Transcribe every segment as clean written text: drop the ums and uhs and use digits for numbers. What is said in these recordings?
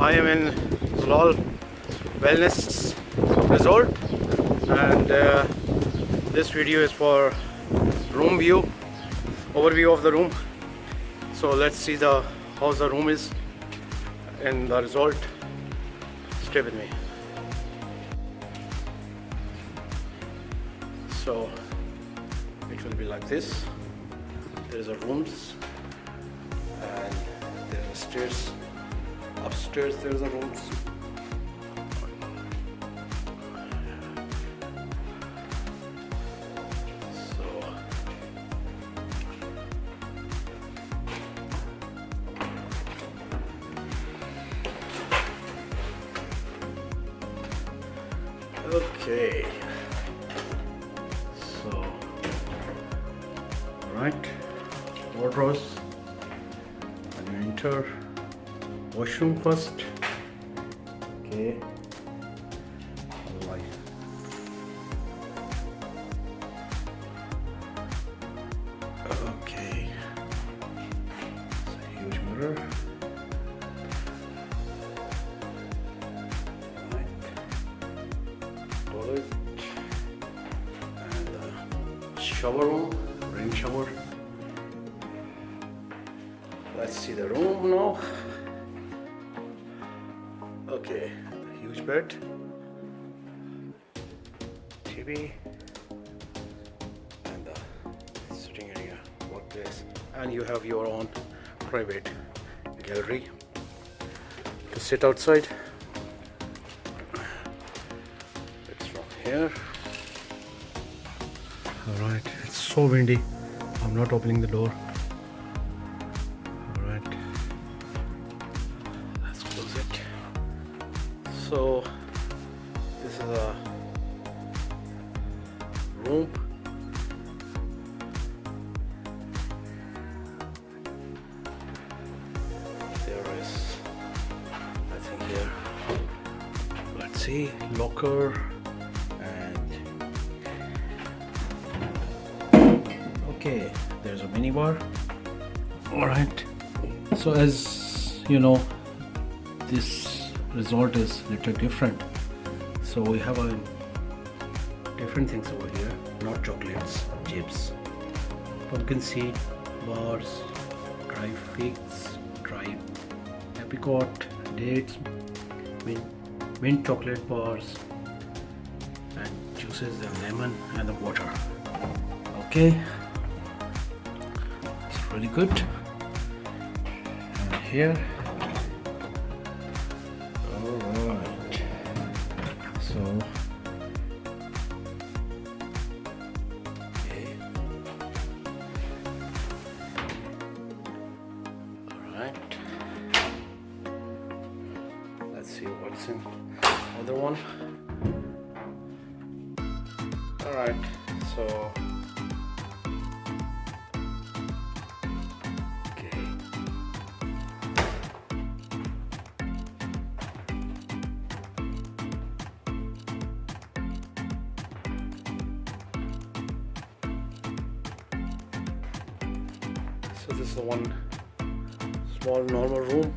I am in Zulal Wellness Resort, and this video is for room view, overview of the room. So let's see how the room is in the resort. Stay with me. So it will be like this. There is a rooms and there are stairs. Upstairs there is a rooms. Okay, so right, wardrobes, and you enter washroom first. Okay, alright. Okay, it's a huge mirror. Toilet and shower room, rain shower. Let's see the room now. Okay, huge bed, TV, and the sitting area, workplace, and you have your own private gallery to sit outside. Here. Alright, it's so windy. I'm not opening the door. Alright, let's close it. So, this is a room. There is nothing here. Let's see, locker. Okay, there's a mini bar. Alright, so as you know, this resort is a little different. So we have a different things over here, not chocolates, chips, pumpkin seed bars, dry figs, dry apricot, dates, mint chocolate bars, and juices, and lemon, and the water. Okay, it's really good. And here, alright, so okay, alright, let's see what's in other one. Alright, so this is the one small normal room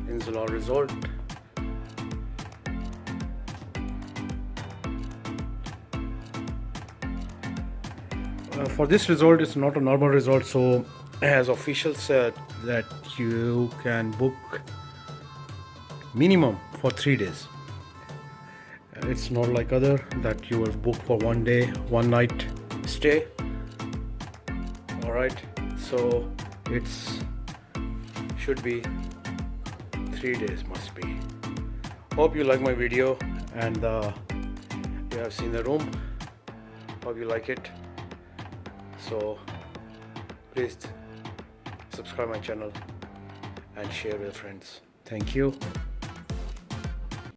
in Zulal Resort. For this resort, it's not a normal resort, so as officials said that you can book minimum for 3 days. It's not like other that you will book for 1 day, 1 night stay. Alright, so it's should be 3 days must be. Hope you like my video, and you have seen the room. Hope you like it. So please subscribe my channel and share with friends. Thank you.